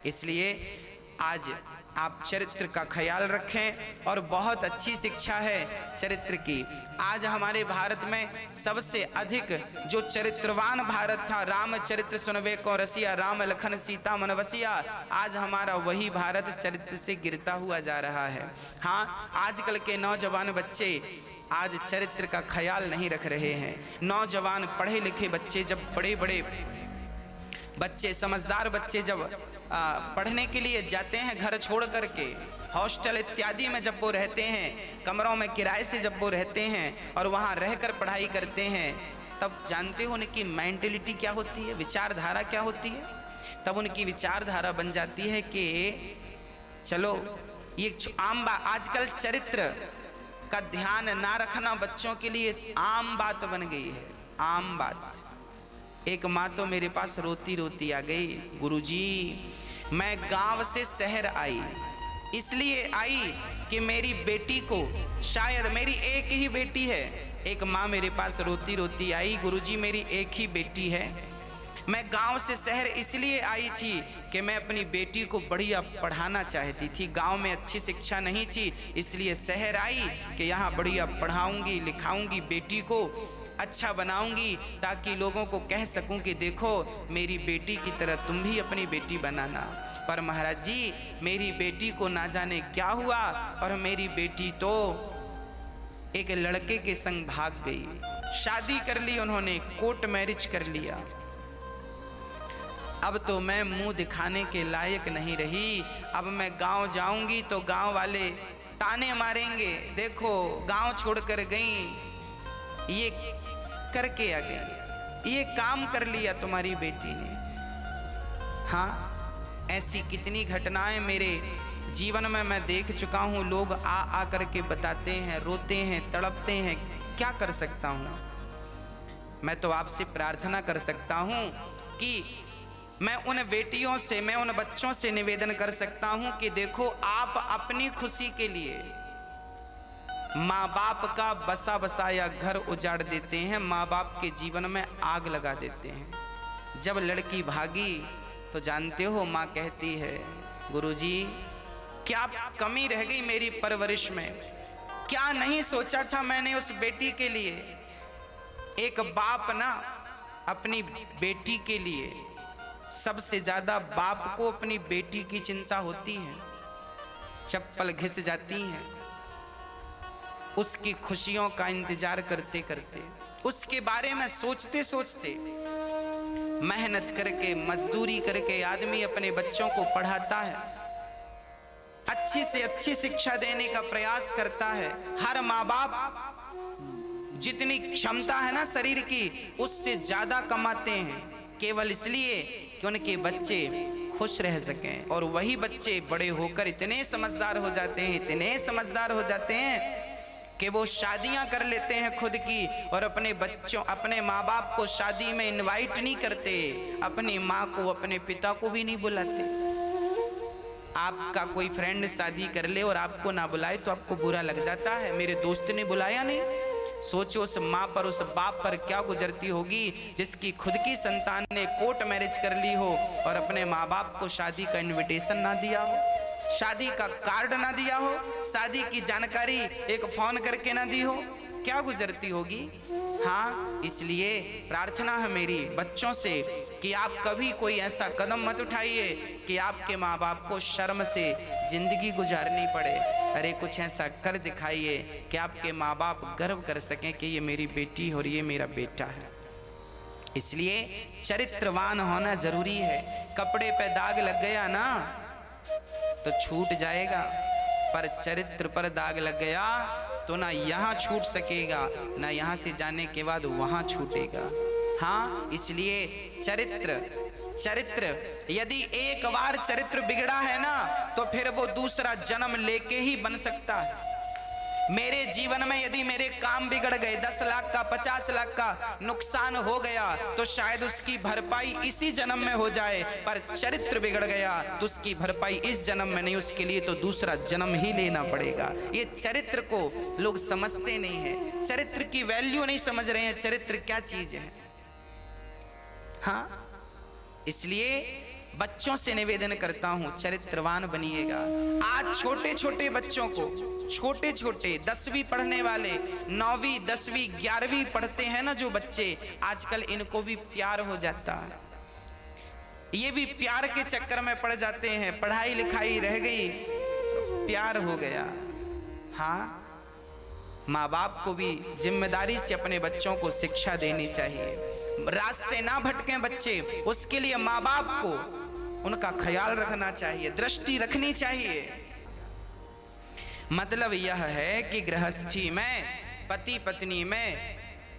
इसलिए आज आप चरित्र का ख्याल रखें और बहुत अच्छी शिक्षा है चरित्र की। आज हमारे भारत में सबसे अधिक जो चरित्रवान भारत था, रामचरित्र सुनवे को रसिया, राम लखन सीता मन बसिया, आज हमारा वही भारत चरित्र से गिरता हुआ जा रहा है। हाँ, आजकल के नौजवान बच्चे आज चरित्र का ख्याल नहीं रख रहे हैं। नौजवान पढ़े लिखे बच्चे, जब बड़े बड़े बच्चे, समझदार बच्चे जब पढ़ने के लिए जाते हैं घर छोड़ करके, हॉस्टल इत्यादि में जब वो रहते हैं, कमरों में किराए से जब वो रहते हैं और वहाँ रहकर पढ़ाई करते हैं, तब जानते हो उनकी मेंटलिटी क्या होती है, विचारधारा क्या होती है। तब उनकी विचारधारा बन जाती है कि चलो ये आम बात, आजकल चरित्र का ध्यान ना रखना बच्चों के लिए आम बात बन गई है, आम बात। एक माँ तो मेरे पास रोती रोती आ गई, गुरुजी मैं गांव से शहर आई, इसलिए आई कि मेरी बेटी को, शायद मेरी एक ही बेटी है। एक माँ मेरे पास रोती रोती आई, गुरुजी मेरी एक ही बेटी है, मैं गांव से शहर इसलिए आई थी कि मैं अपनी बेटी को बढ़िया पढ़ाना चाहती थी। गांव में अच्छी शिक्षा नहीं थी, इसलिए शहर आई कि यहाँ बढ़िया पढ़ाऊंगी लिखाऊंगी, बेटी को अच्छा बनाऊंगी, ताकि लोगों को कह सकूं कि देखो मेरी बेटी की तरह तुम भी अपनी बेटी बनाना। पर महाराज जी मेरी बेटी को ना जाने क्या हुआ और मेरी बेटी तो एक लड़के के संग भाग गई, शादी कर ली उन्होंने, कोर्ट मैरिज कर लिया। अब तो मैं मुंह दिखाने के लायक नहीं रही। अब मैं गांव जाऊंगी तो गांव वाले ताने मारेंगे, देखो गांव छोड़कर गई, ये करके आ गई, ये काम कर लिया तुम्हारी बेटी ने। हाँ, ऐसी कितनी घटनाएं मेरे जीवन में मैं देख चुका हूँ। लोग आ करके बताते हैं, रोते हैं, तड़पते हैं। क्या कर सकता हूँ मैं? तो आपसे प्रार्थना कर सकता हूँ कि मैं उन बेटियों से, मैं उन बच्चों से निवेदन कर सकता हूँ कि देखो आप अपनी खुशी के लिए माँ बाप का बसा बसाया घर उजाड़ देते हैं, माँ बाप के जीवन में आग लगा देते हैं। जब लड़की भागी तो जानते हो माँ कहती है, गुरुजी क्या कमी रह गई मेरी परवरिश में, क्या नहीं सोचा था मैंने उस बेटी के लिए। एक बाप ना अपनी बेटी के लिए, सबसे ज्यादा बाप को अपनी बेटी की चिंता होती है। चप्पल घिस जाती है, उसकी खुशियों का इंतजार करते करते, उसके बारे में सोचते सोचते, मेहनत करके मजदूरी करके आदमी अपने बच्चों को पढ़ाता है, अच्छी से अच्छी शिक्षा देने का प्रयास करता है। हर माँ बाप जितनी क्षमता है ना शरीर की, उससे ज्यादा कमाते हैं, केवल इसलिए कि उनके बच्चे खुश रह सकें। और वही बच्चे बड़े होकर इतने समझदार हो जाते हैं, इतने समझदार हो जाते हैं कि वो शादियां कर लेते हैं खुद की, और अपने बच्चों, अपने माँ बाप को शादी में इनवाइट नहीं करते, अपनी माँ को, अपने पिता को भी नहीं बुलाते। आपका कोई फ्रेंड शादी कर ले और आपको ना बुलाए तो आपको बुरा लग जाता है, मेरे दोस्त ने बुलाया नहीं। सोचो उस माँ पर, उस बाप पर क्या गुजरती होगी जिसकी खुद की संतान ने कोर्ट मैरिज कर ली हो और अपने माँ बाप को शादी का इनविटेशन ना दिया हो, शादी का कार्ड ना दिया हो, शादी की जानकारी एक फोन करके ना दी हो, क्या गुजरती होगी। हाँ, इसलिए प्रार्थना है मेरी बच्चों से कि आप कभी कोई ऐसा कदम मत उठाइए कि आपके माँ बाप को शर्म से जिंदगी गुजारनी पड़े। अरे कुछ ऐसा कर दिखाइए कि आपके माँ बाप गर्व कर सकें कि ये मेरी बेटी और ये मेरा बेटा है। इसलिए चरित्रवान होना जरूरी है। कपड़े पे दाग लग गया ना तो छूट जाएगा, पर चरित्र पर दाग लग गया तो ना यहाँ छूट सकेगा, ना यहाँ से जाने के बाद वहाँ छूटेगा। हाँ, इसलिए चरित्र यदि एक बार चरित्र बिगड़ा है ना तो फिर वो दूसरा जन्म लेके ही बन सकता है। मेरे जीवन में यदि मेरे काम बिगड़ गए, 10 लाख का 50 लाख का नुकसान हो गया तो शायद उसकी भरपाई इसी जन्म में हो जाए, पर चरित्र बिगड़ गया तो उसकी भरपाई इस जन्म में नहीं, उसके लिए तो दूसरा जन्म ही लेना पड़ेगा। ये चरित्र को लोग समझते नहीं है, चरित्र की वैल्यू नहीं समझ रहे हैं, चरित्र क्या चीज है। हाँ, इसलिए बच्चों से निवेदन करता हूं, चरित्रवान बनिएगा। आज छोटे छोटे बच्चों को, छोटे छोटे 10वीं पढ़ने वाले, 9वीं 10वीं 11वीं पढ़ते हैं ना जो बच्चे, आजकल इनको भी प्यार हो जाता है। ये भी प्यार के चक्कर में पड़ जाते हैं। पढ़ाई लिखाई रह गई, प्यार हो गया। हाँ, माँ बाप को भी जिम्मेदारी से अपने बच्चों को शिक्षा देनी चाहिए। रास्ते ना भटकें बच्चे, उसके लिए माँ बाप को उनका ख्याल रखना चाहिए, दृष्टि रखनी चाहिए। मतलब यह है कि गृहस्थी में, पति पत्नी में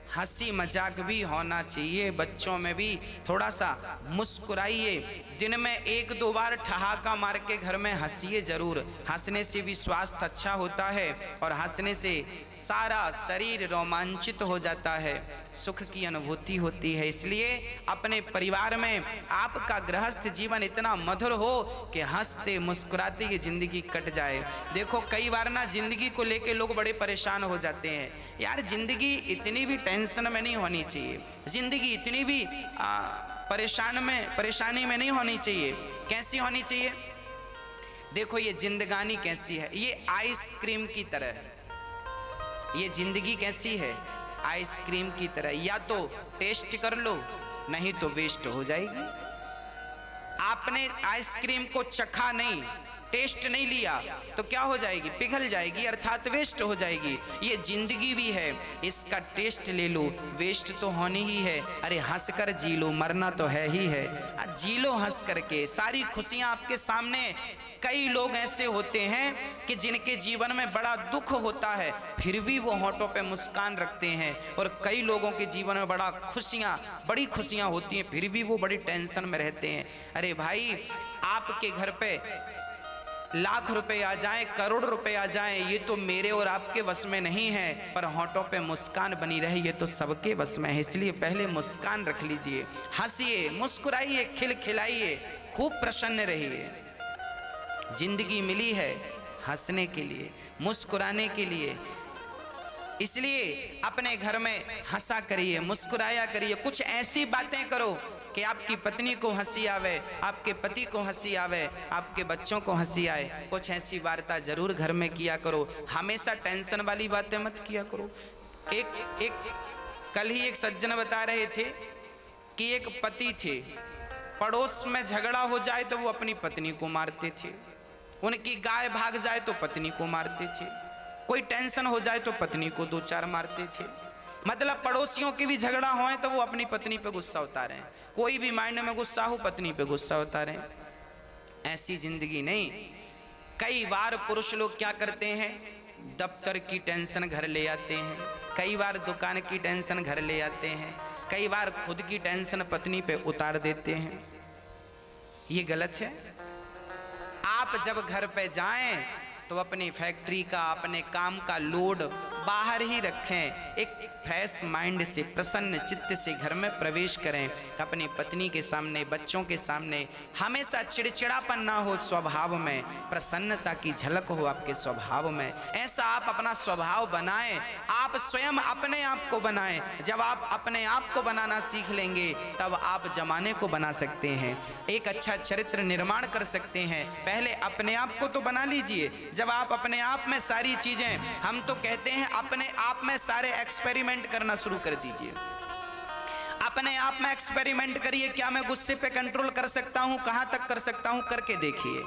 हंसी मजाक भी होना चाहिए। बच्चों में भी थोड़ा सा मुस्कुराइए, दिन में 1-2 बार ठहाका मार के घर में हंसिए जरूर। हंसने से भी स्वास्थ्य अच्छा होता है और हंसने से सारा शरीर रोमांचित हो जाता है, सुख की अनुभूति होती है। इसलिए अपने परिवार में आपका गृहस्थ जीवन इतना मधुर हो कि हंसते मुस्कुराते ये जिंदगी कट जाए। देखो कई बार ना जिंदगी को लेके लोग बड़े परेशान हो जाते हैं। यार जिंदगी इतनी भी टेंशन में नहीं होनी चाहिए, जिंदगी इतनी भी परेशानी में नहीं होनी चाहिए। कैसी होनी चाहिए? देखो ये जिंदगानी कैसी है, ये आइसक्रीम की तरह है। ये जिंदगी कैसी है? आइसक्रीम की तरह। या तो टेस्ट कर लो, नहीं तो वेस्ट हो जाएगी। आपने आइसक्रीम को चखा नहीं, टेस्ट नहीं लिया तो क्या हो जाएगी? पिघल जाएगी, अर्थात वेस्ट हो जाएगी। ये जिंदगी भी है, इसका टेस्ट ले लो, वेस्ट तो होनी ही है। अरे हंस कर जी लो, मरना तो है ही है। जी लो हंस करके, सारी खुशियां आपके सामने। कई लोग ऐसे होते हैं कि जिनके जीवन में बड़ा दुख होता है, फिर भी वो होठों पे मुस्कान रखते हैं। और कई लोगों के जीवन में बड़ी खुशियां होती हैं, फिर भी वो बड़ी टेंशन में रहते हैं। अरे भाई, आपके घर पे लाख रुपए आ जाएं, करोड़ रुपए आ जाएं, ये तो मेरे और आपके वश में नहीं है, पर होठों पे मुस्कान बनी रहे ये तो सबके वश में है। इसलिए पहले मुस्कान रख लीजिए, हंसिए, मुस्कुराइए, खिलखिलाइए, खूब प्रसन्न रहिए। जिंदगी मिली है हंसने के लिए, मुस्कुराने के लिए। इसलिए अपने घर में हंसा करिए, मुस्कुराया करिए। कुछ ऐसी बातें करो कि आपकी पत्नी को हंसी आवे, आपके पति को हंसी आवे, आपके बच्चों को हंसी आए। कुछ ऐसी वार्ता जरूर घर में किया करो, हमेशा टेंशन वाली बातें मत किया करो। कल ही एक सज्जन बता रहे थे कि एक पति थे, पड़ोस में झगड़ा हो जाए तो वो अपनी पत्नी को मारते थे, उनकी गाय भाग जाए तो पत्नी को मारते थे, कोई टेंशन हो जाए तो पत्नी को 2-4 मारते थे। मतलब पड़ोसियों की भी झगड़ा हो तो वो अपनी पत्नी पे गुस्सा उतारे, कोई भी मायने में गुस्सा हो पत्नी पे गुस्सा उतारे। ऐसी जिंदगी नहीं। कई बार पुरुष लोग क्या करते हैं, दफ्तर की टेंशन घर ले आते हैं, कई बार दुकान की टेंशन घर ले आते हैं, कई बार खुद की टेंशन पत्नी पे उतार देते हैं। ये गलत है। आप जब घर पे जाएं तो अपनी फैक्ट्री का, अपने काम का लोड बाहर ही रखें। एक फ्रेश माइंड से, प्रसन्न चित्त से घर में प्रवेश करें। अपनी पत्नी के सामने, बच्चों के सामने हमेशा चिड़चिड़ापन ना हो, स्वभाव में प्रसन्नता की झलक हो आपके स्वभाव में। ऐसा आप अपना स्वभाव बनाएं, आप स्वयं अपने आप को बनाएं। जब आप अपने आप को बनाना सीख लेंगे तब आप जमाने को बना सकते हैं, एक अच्छा चरित्र निर्माण कर सकते हैं। पहले अपने आप को तो बना लीजिए। जब आप अपने आप में सारी चीजें, हम तो कहते हैं अपने आप में सारे एक्सपेरिमेंट करना शुरू कर दीजिए। अपने आप में एक्सपेरिमेंट करिए, क्या मैं गुस्से पे कंट्रोल कर सकता हूं, कहां तक कर सकता हूं, करके देखिए।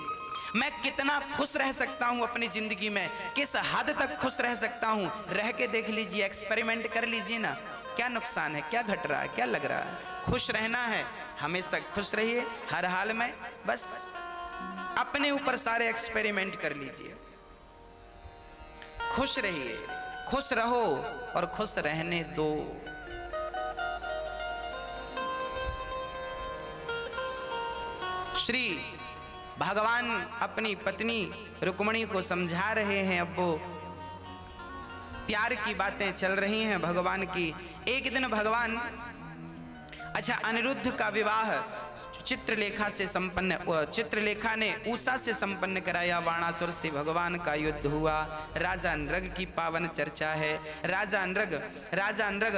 मैं कितना खुश रह सकता हूं अपनी जिंदगी में, किस हद तक खुश रह सकता हूं, रह के देख लीजिए, एक्सपेरिमेंट कर लीजिए ना। क्या नुकसान है, क्या घट रहा है, क्या लग रहा है? खुश रहना है, हमेशा खुश रहिए हर हाल में। बस अपने ऊपर सारे एक्सपेरिमेंट कर लीजिए, खुश रहिए, खुश रहो और खुश रहने दो। श्री भगवान अपनी पत्नी रुक्मिणी को समझा रहे हैं। अब वो प्यार की बातें चल रही हैं भगवान की। एक दिन भगवान अच्छा, अनिरुद्ध का विवाह चित्रलेखा से संपन्न, चित्रलेखा ने उषा से संपन्न कराया। बाणासुर से भगवान का युद्ध हुआ। राजा नृग की पावन चर्चा है। राजा नृग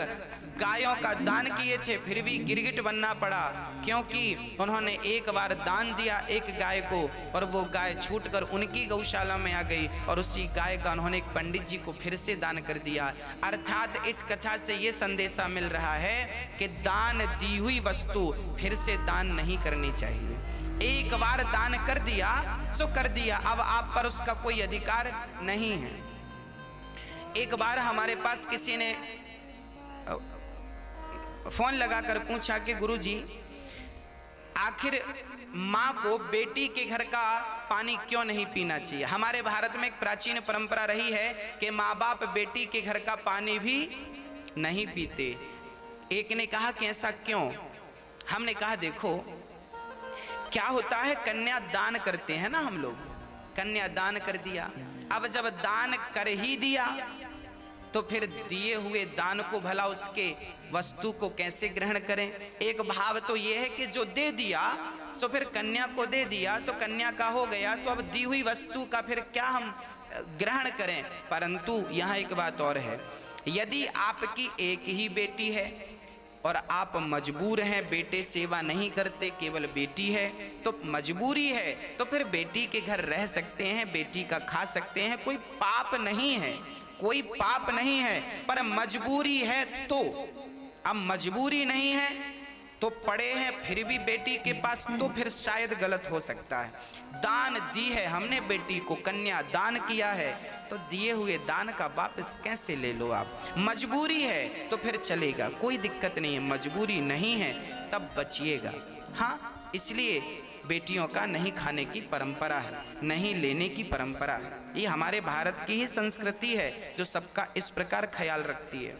गायों का दान किए थे, फिर भी गिरगिट बनना पड़ा, क्योंकि उन्होंने एक बार दान दिया एक गाय को, और वो गाय छूटकर उनकी गौशाला में आ गई, और उसी गाय का उन्होंने एक पंडित जी को फिर से दान कर दिया। अर्थात इस कथा से ये संदेशा मिल रहा है कि दान दी हुई वस्तु फिर से दान नहीं करनी चाहिए। एक बार दान कर दिया सो कर दिया, अब आप पर उसका कोई अधिकार नहीं है। एक बार हमारे पास किसी ने फोन लगाकर पूछा कि गुरुजी, आखिर माँ को बेटी के घर का पानी क्यों नहीं पीना चाहिए? हमारे भारत में एक प्राचीन परंपरा रही है कि माँ बाप बेटी के घर का पानी भी नहीं पीते। एक ने कहा कि ऐसा क्यों? हमने कहा देखो क्या होता है, कन्या दान करते हैं ना हम लोग, कन्या दान कर दिया। अब जब दान कर ही दिया तो फिर दिए हुए दान को भला उसके वस्तु को कैसे ग्रहण करें? एक भाव तो ये है कि जो दे दिया तो फिर कन्या को दे दिया तो कन्या का हो गया, तो अब दी हुई वस्तु का फिर क्या हम ग्रहण करें? परंतु यहाँ एक बात और है, यदि आपकी एक ही बेटी है और आप मजबूर हैं, बेटे सेवा नहीं करते, केवल बेटी है, तो मजबूरी है, तो फिर बेटी के घर रह सकते हैं, बेटी का खा सकते हैं, कोई पाप नहीं है, कोई पाप नहीं है। पर मजबूरी है तो, अब मजबूरी नहीं है तो पड़े हैं फिर भी बेटी के पास, तो फिर शायद गलत हो सकता है। दान दी है हमने बेटी को, कन्या दान किया है, तो दिए हुए दान का वापस कैसे ले लो आप? मजबूरी है तो फिर चलेगा, कोई दिक्कत नहीं है। मजबूरी नहीं है तब बचिएगा। हाँ, इसलिए बेटियों का नहीं खाने की परंपरा है, नहीं लेने की परंपरा है। ये हमारे भारत की ही संस्कृति है जो सबका इस प्रकार ख्याल रखती है।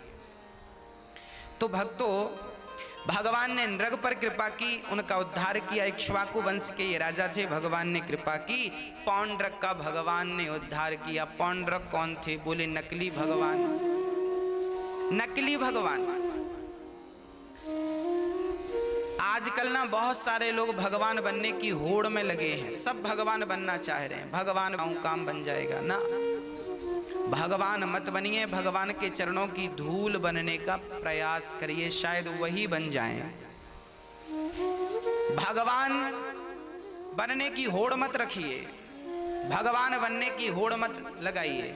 तो भक्तों, भगवान ने नृग पर कृपा की, उनका उद्धार किया। इक्ष्वाकु वंश के ये राजा थे, भगवान ने कृपा की, पौंड्रक का भगवान ने उद्धार किया। पौंड्रक कौन थे? बोले नकली भगवान, नकली भगवान। आजकल ना बहुत सारे लोग भगवान बनने की होड़ में लगे हैं, सब भगवान बनना चाह रहे हैं। भगवान काम बन जाएगा ना, भगवान मत बनिए, भगवान के चरणों की धूल बनने का प्रयास करिए, शायद वही बन जाएं। भगवान बनने की होड़ मत रखिए, भगवान बनने की होड़ मत लगाइए।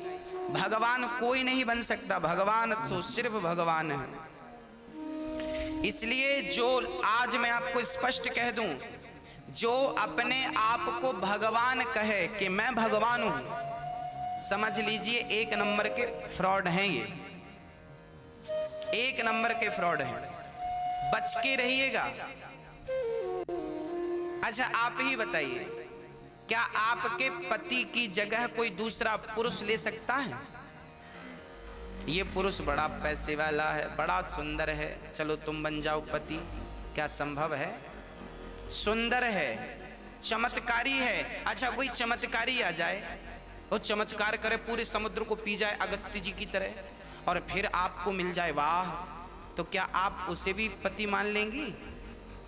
भगवान कोई नहीं बन सकता, भगवान तो सिर्फ भगवान है। इसलिए जो आज मैं आपको स्पष्ट कह दूं, जो अपने आप को भगवान कहे कि मैं भगवान हूं, समझ लीजिए एक नंबर के फ्रॉड हैं ये, एक नंबर के फ्रॉड हैं, बच के रहिएगा। अच्छा आप ही बताइए, क्या आपके पति की जगह कोई दूसरा पुरुष ले सकता है? ये पुरुष बड़ा पैसे वाला है, बड़ा सुंदर है, चलो तुम बन जाओ पति, क्या संभव है? सुंदर है, चमत्कारी है, अच्छा कोई चमत्कारी आ जाए, वो चमत्कार करे, पूरे समुद्र को पी जाए अगस्त्य जी की तरह, और फिर आपको मिल जाए, वाह, तो क्या आप उसे भी पति मान लेंगी?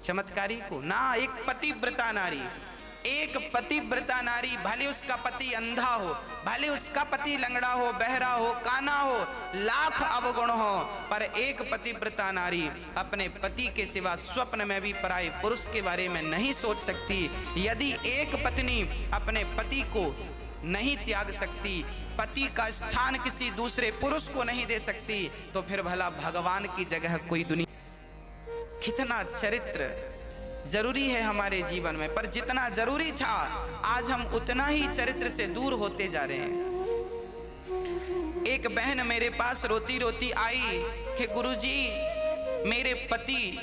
चमत्कारी को ना। एक पतिव्रता नारी, एक पतिव्रता नारी, भले उसका पति अंधा हो, भले उसका पति लंगड़ा हो, बहरा हो, काना हो, लाख अवगुण हो, पर एक पतिव्रता नारी अपने पति के सिवा स्वप्न में भी पराये पुरुष के बारे में नहीं सोच सकती। यदि एक पत्नी अपने पति को नहीं त्याग सकती, पति का स्थान किसी दूसरे पुरुष को नहीं दे सकती, तो फिर भला भगवान की जगह कोई दुनिया। कितना चरित्र जरूरी है हमारे जीवन में, पर जितना जरूरी था आज हम उतना ही चरित्र से दूर होते जा रहे हैं। एक बहन मेरे पास रोती रोती आई कि गुरुजी, मेरे पति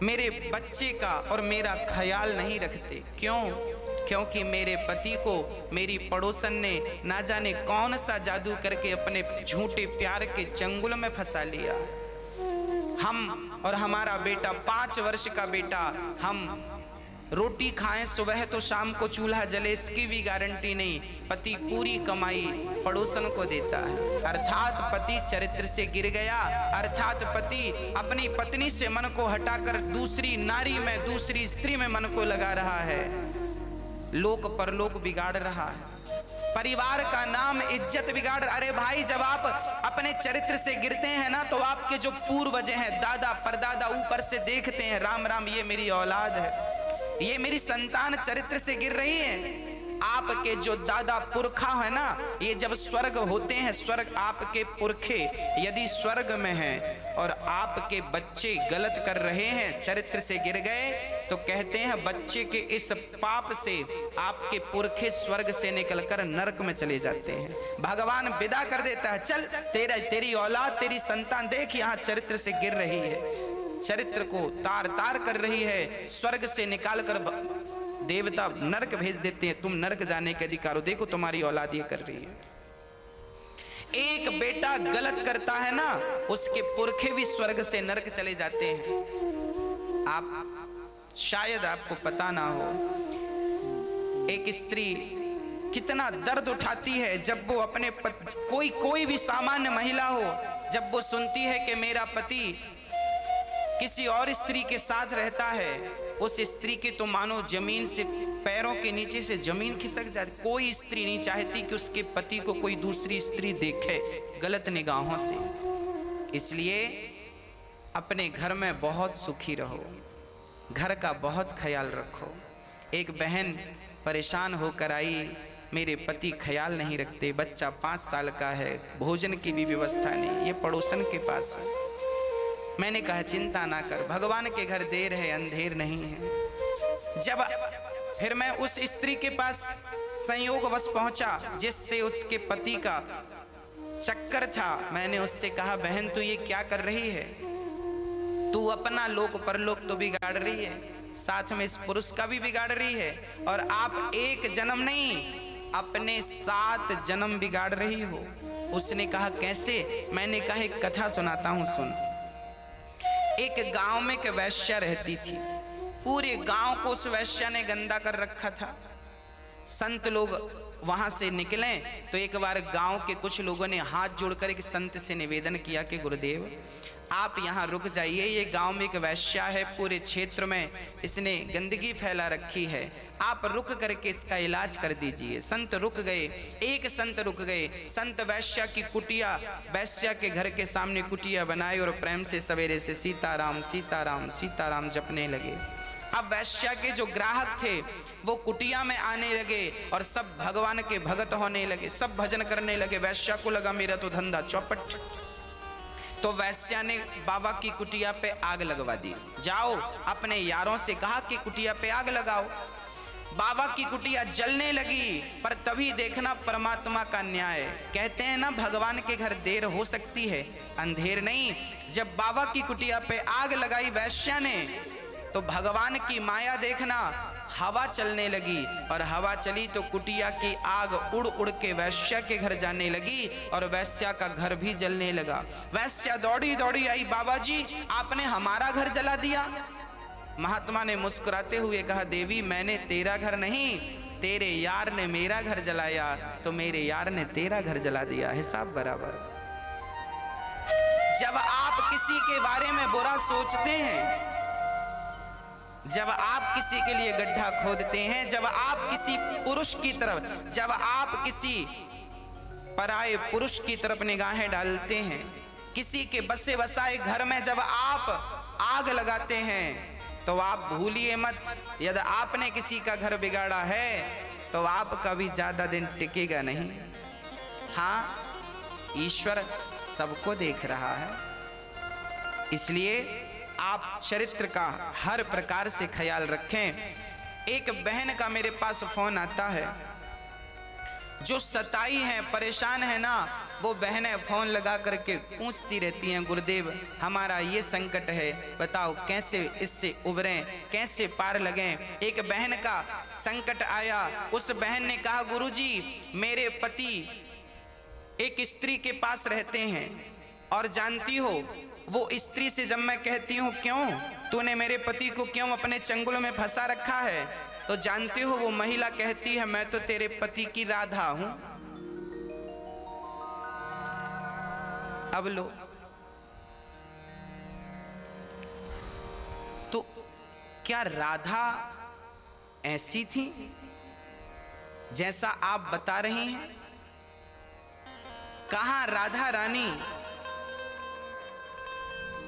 मेरे बच्चे का और मेरा ख्याल नहीं रखते। क्यों? क्योंकि मेरे पति को मेरी पड़ोसन ने ना जाने कौन सा जादू करके अपने झूठे प्यार के चंगुल में फंसा लिया। हम और हमारा बेटा, 5 वर्ष का बेटा, हम रोटी खाएं सुबह तो शाम को चूल्हा जले, इसकी भी गारंटी नहीं। पति पूरी कमाई पड़ोसन को देता है, अर्थात पति चरित्र से गिर गया, अर्थात पति अपनी पत्नी से मन को हटाकर दूसरी नारी में, दूसरी स्त्री में मन को लगा रहा है, लोक परलोक बिगाड़ रहा है, परिवार का नाम इज्जत बिगाड़। अरे भाई, जब आप अपने चरित्र से गिरते हैं ना, तो आपके जो पूर्वज हैं, दादा परदादा, ऊपर से देखते हैं, राम राम ये मेरी औलाद है, ये मेरी संतान चरित्र से गिर रही है। आपके जो दादा पुरखा है ना, ये जब स्वर्ग होते हैं, स्वर्ग आपके पुरखे यदि स्वर्ग में हैं और आपके बच्चे गलत कर रहे हैं, चरित्र से गिर गए, तो कहते हैं बच्चे के इस पाप से आपके पुरखे स्वर्ग से निकलकर नरक में चले जाते हैं। भगवान विदा कर देता है, चल तेरी औलाद, तेरी संतान देख यहाँ चरित्र से गिर रही है, चरित्र को तार तार कर रही है, स्वर्ग से निकालकर देवता नरक भेज देते हैं, तुम नरक जाने के अधिकार हो, देखो तुम्हारी औलाद ये कर रही है। एक बेटा गलत करता है ना, उसके पुरखे भी स्वर्ग से नरक चले जाते हैं। आप शायद आपको पता ना हो, एक स्त्री कितना दर्द उठाती है जब वो अपने कोई भी सामान्य महिला हो, जब वो सुनती है कि मेरा पति किसी और स्त्री के साथ रहता है, उस स्त्री के तो मानो जमीन से, पैरों के नीचे से जमीन खिसक जाती। कोई स्त्री नहीं चाहती कि उसके पति को कोई दूसरी स्त्री देखे गलत निगाहों से। इसलिए अपने घर में बहुत सुखी रहो, घर का बहुत ख्याल रखो। एक बहन परेशान होकर आई, मेरे पति ख्याल नहीं रखते, बच्चा 5 साल का है, भोजन की भी व्यवस्था नहीं, ये पड़ोसन के पास है। मैंने कहा चिंता ना कर, भगवान के घर देर है अंधेर नहीं है। जब फिर मैं उस स्त्री के पास संयोगवश पहुंचा जिससे उसके पति का चक्कर था, मैंने उससे कहा बहन तू ये क्या कर रही है, तू अपना लोक परलोक तो बिगाड़ रही है, साथ में इस पुरुष का भी बिगाड़ रही है, और आप एक जन्म नहीं अपने 7 जन्म बिगाड़ रही हो। उसने कहा कैसे? मैंने कहा एक कथा सुनाता हूं, सुन। एक गांव में एक वैश्या रहती थी, पूरे गांव को उस वैश्या ने गंदा कर रखा था। संत लोग वहां से निकले तो एक बार गांव के कुछ लोगों ने हाथ जोड़कर एक संत से निवेदन किया कि गुरुदेव आप यहाँ रुक जाइए, ये गांव में एक वैश्या है, पूरे क्षेत्र में इसने गंदगी फैला रखी है, आप रुक करके इसका इलाज कर दीजिए। संत रुक गए, एक संत रुक गए, संत वैश्या की कुटिया, वैश्या के घर के सामने कुटिया बनाई और प्रेम से सवेरे से सीताराम सीताराम सीताराम जपने लगे। अब वैश्या के जो ग्राहक थे वो कुटिया में आने लगे और सब भगवान के भगत होने लगे, सब भजन करने लगे। वैश्या को लगा मेरा तो धंधा चौपट, तो वैश्या ने बाबा की कुटिया पे आग लगवा दी। जाओ अपने यारों से कहा कि कुटिया पे आग लगाओ। बाबा की कुटिया जलने लगी, पर तभी देखना परमात्मा का न्याय। कहते हैं ना भगवान के घर देर हो सकती है, अंधेर नहीं। जब बाबा की कुटिया पे आग लगाई वैश्या ने, तो भगवान की माया देखना, हवा चलने लगी, और हवा चली तो कुटिया की आग उड़ उड़ के वैश्या के घर जाने लगी और वैश्या का घर भी जलने लगा। वैश्या दौड़ी दौड़ी आई, बाबा जी आपने हमारा घर जला दिया। महात्मा ने मुस्कुराते हुए कहा देवी मैंने तेरा घर नहीं, तेरे यार ने मेरा घर जलाया, तो मेरे यार ने तेरा घर जला दिया, हिसाब बराबर। जब आप किसी के बारे में बुरा सोचते हैं, जब आप किसी के लिए गड्ढा खोदते हैं, जब आप किसी पुरुष की तरफ, जब आप किसी पराये पुरुष की तरफ निगाहें डालते हैं, किसी के बसे बसाए घर में जब आप आग लगाते हैं, तो आप भूलिए मत, यदि आपने किसी का घर बिगाड़ा है तो आपका भी ज्यादा दिन टिकेगा नहीं। हाँ, ईश्वर सबको देख रहा है, इसलिए आप चरित्र का हर प्रकार से ख्याल रखें। एक बहन का मेरे पास फोन आता है, जो सताई है, परेशान है ना, वो बहनें फोन लगा करके पूछती रहती हैं गुरुदेव हमारा ये संकट है, बताओ कैसे इससे उबरें, कैसे पार लगें। एक बहन का संकट आया, उस बहन ने कहा गुरुजी मेरे पति एक स्त्री के पास रहते हैं, और जानती हो वो स्त्री से जब मैं कहती हूँ क्यों, तूने मेरे पति को क्यों अपने चंगुल में फंसा रखा है? तो जानते हो वो महिला कहती है, मैं तो तेरे पति की राधा हूं। अब लो, तो क्या राधा ऐसी थी जैसा आप बता रही हैं? कहां राधा रानी?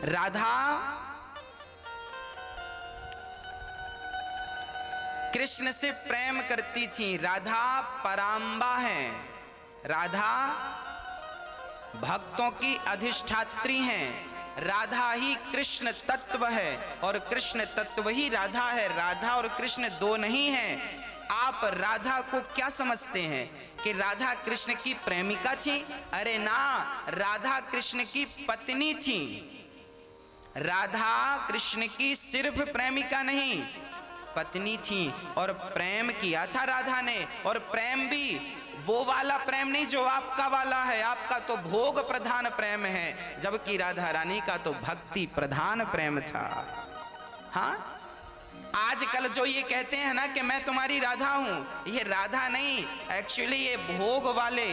राधा कृष्ण से प्रेम करती थी। राधा परांबा है, राधा भक्तों की अधिष्ठात्री हैं। राधा ही कृष्ण तत्व है और कृष्ण तत्व ही राधा है। राधा और कृष्ण दो नहीं हैं। आप राधा को क्या समझते हैं कि राधा कृष्ण की प्रेमिका थी? अरे ना, राधा कृष्ण की पत्नी थी। राधा कृष्ण की सिर्फ प्रेमिका नहीं, पत्नी थी और प्रेम किया था राधा ने। और प्रेम भी वो वाला प्रेम नहीं जो आपका वाला है। आपका तो भोग प्रधान प्रेम है, जबकि राधा रानी का तो भक्ति प्रधान प्रेम था। हाँ, आजकल जो ये कहते हैं ना कि मैं तुम्हारी राधा हूं, ये राधा नहीं, एक्चुअली ये भोग वाले,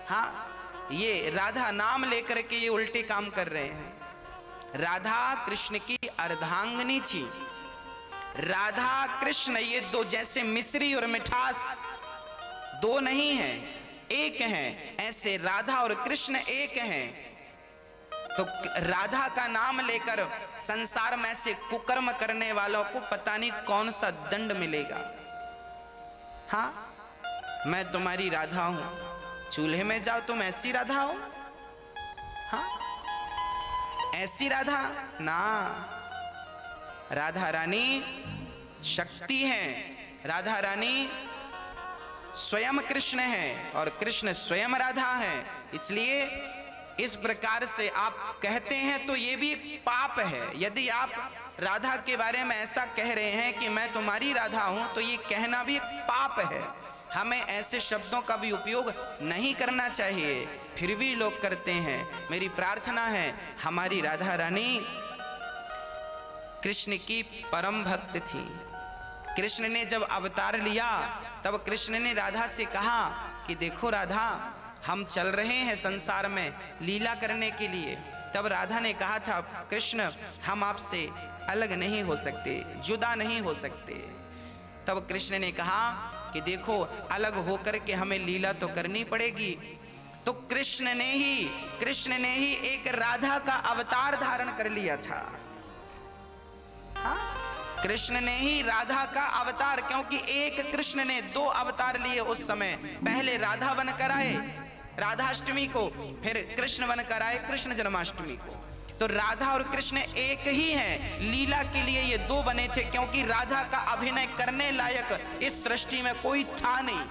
हाँ, ये राधा नाम लेकर के ये उल्टे काम कर रहे हैं। राधा कृष्ण की अर्धांगिनी थी। राधा कृष्ण ये दो जैसे मिश्री और मिठास दो नहीं हैं, एक हैं। ऐसे राधा और कृष्ण एक हैं। तो राधा का नाम लेकर संसार में से कुकर्म करने वालों को पता नहीं कौन सा दंड मिलेगा। हाँ, मैं तुम्हारी राधा हूं, चूल्हे में जाओ तुम ऐसी राधा हो? हाँ, ऐसी राधा ना। राधा रानी शक्ति है, राधा रानी स्वयं कृष्ण है और कृष्ण स्वयं राधा है। इसलिए इस प्रकार से आप कहते हैं तो ये भी एक पाप है। यदि आप राधा के बारे में ऐसा कह रहे हैं कि मैं तुम्हारी राधा हूं, तो ये कहना भी एक पाप है। हमें ऐसे शब्दों का भी उपयोग नहीं करना चाहिए, फिर भी लोग करते हैं। मेरी प्रार्थना है, हमारी राधा रानी कृष्ण की परम भक्त थी। कृष्ण ने जब अवतार लिया तब कृष्ण ने राधा से कहा कि देखो राधा, हम चल रहे हैं संसार में लीला करने के लिए। तब राधा ने कहा था, कृष्ण हम आपसे अलग नहीं हो सकते, जुदा नहीं हो सकते। तब कृष्ण ने कहा कि देखो, अलग होकर के हमें लीला तो करनी पड़ेगी। तो कृष्ण ने ही एक राधा का अवतार धारण कर लिया था। हाँ? कृष्ण ने ही राधा का अवतार, क्योंकि एक कृष्ण ने दो अवतार लिए उस समय। पहले राधा बनकर आए राधाष्टमी को, फिर कृष्ण बनकर आए कृष्ण जन्माष्टमी को। तो राधा और कृष्ण एक ही हैं। लीला के लिए ये दो बने थे, क्योंकि राधा का अभिनय करने लायक इस सृष्टि में कोई था नहीं।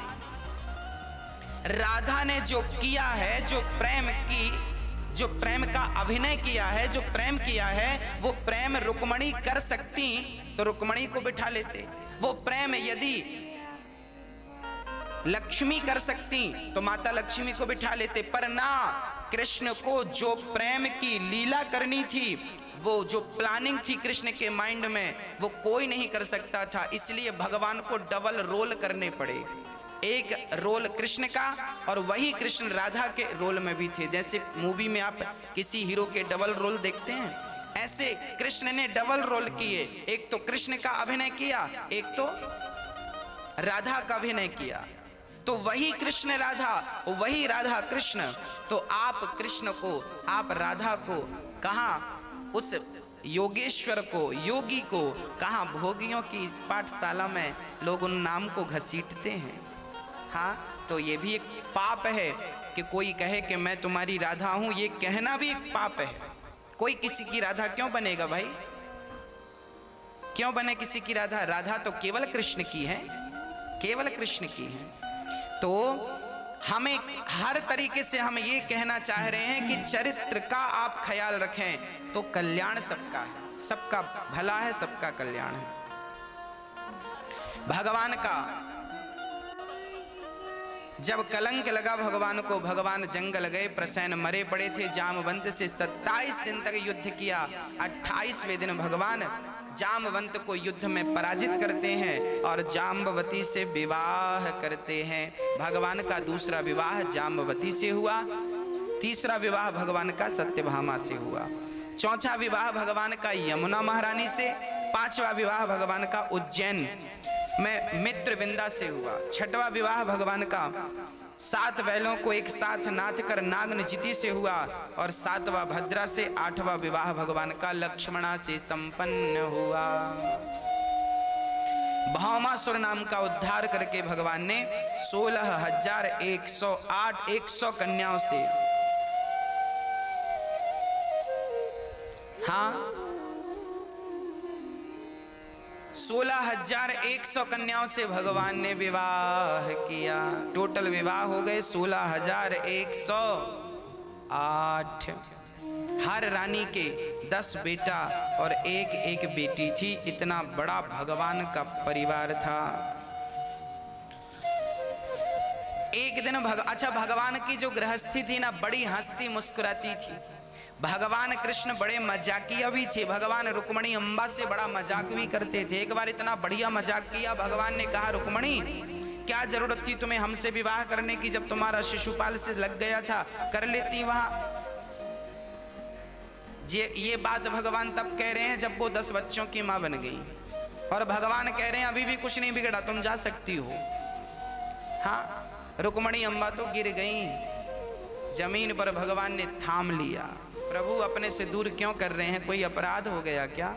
राधा ने जो किया है, जो प्रेम का अभिनय किया है, जो प्रेम किया है, वो प्रेम रुक्मणी कर सकती तो रुक्मणी को बिठा लेते। वो प्रेम यदि लक्ष्मी कर सकती तो माता लक्ष्मी को बिठा लेते। पर ना, कृष्ण को जो प्रेम की लीला करनी थी, वो जो प्लानिंग थी कृष्ण के माइंड में, वो कोई नहीं कर सकता था। इसलिए भगवान को डबल रोल करने पड़े। एक रोल कृष्ण का और वही कृष्ण राधा के रोल में भी थे। जैसे मूवी में आप किसी हीरो के डबल रोल देखते हैं, ऐसे कृष्ण ने डबल रोल किए। एक तो कृष्ण का अभिनय किया, एक तो राधा का अभिनय किया। तो वही कृष्ण राधा, वही राधा कृष्ण। तो आप कृष्ण को, आप राधा को कहाँ, उस योगेश्वर को, योगी को कहाँ भोगियों की पाठशाला में लोग उन नाम को घसीटते हैं। हाँ, तो ये भी एक पाप है कि कोई कहे कि मैं तुम्हारी राधा हूं। ये कहना भी एक पाप है। कोई किसी की राधा क्यों बनेगा भाई? क्यों बने किसी की राधा? राधा तो केवल कृष्ण की है, केवल कृष्ण की है। तो हमें हर तरीके से हम ये कहना चाह रहे हैं कि चरित्र का आप ख्याल रखें तो कल्याण सबका है, सबका भला है, सबका कल्याण है। भगवान का जब कलंक लगा भगवान को, भगवान जंगल गए, प्रसेन मरे पड़े थे। जामवंत से 27 दिन तक युद्ध किया। 28वें दिन भगवान जामवंत को युद्ध में पराजित करते हैं और जाम्बवती से विवाह करते हैं। भगवान का दूसरा विवाह जाम्बवती से हुआ, तीसरा विवाह भगवान का सत्यभामा से हुआ, चौथा विवाह भगवान का यमुना महारानी से, पांचवा विवाह भगवान का उज्जैन में मित्रविंदा से हुआ, छठवां विवाह भगवान का 7 बैलों को एक साथ नाच कर नागनजिति से हुआ और 7वां भद्रा से, 8वां विवाह भगवान का लक्ष्मणा से संपन्न हुआ। भौमासुर नाम का उद्धार करके भगवान ने 16,108 कन्याओं से, हाँ 16,100 कन्याओं से भगवान ने विवाह किया। टोटल विवाह हो गए 16,108। हर रानी के 10 बेटा और एक बेटी थी। इतना बड़ा भगवान का परिवार था। एक दिन भगवान की जो गृहस्थी थी ना, बड़ी हंसती मुस्कुराती थी। भगवान कृष्ण बड़े मजाकिया भी थे। भगवान रुक्मणी अम्बा से बड़ा मजाक भी करते थे। एक बार इतना बढ़िया मजाक किया, भगवान ने कहा, रुक्मणी क्या जरूरत थी तुम्हें हमसे विवाह करने की, जब तुम्हारा शिशुपाल से लग गया था, कर लेती वहां। ये बात भगवान तब कह रहे हैं जब वो 10 बच्चों की मां बन गई, और भगवान कह रहे हैं अभी भी कुछ नहीं बिगड़ा, तुम जा सकती हो। हाँ, रुक्मणी अम्बा तो गिर गई जमीन पर, भगवान ने थाम लिया। प्रभु अपने से दूर क्यों कर रहे हैं, कोई अपराध हो गया क्या?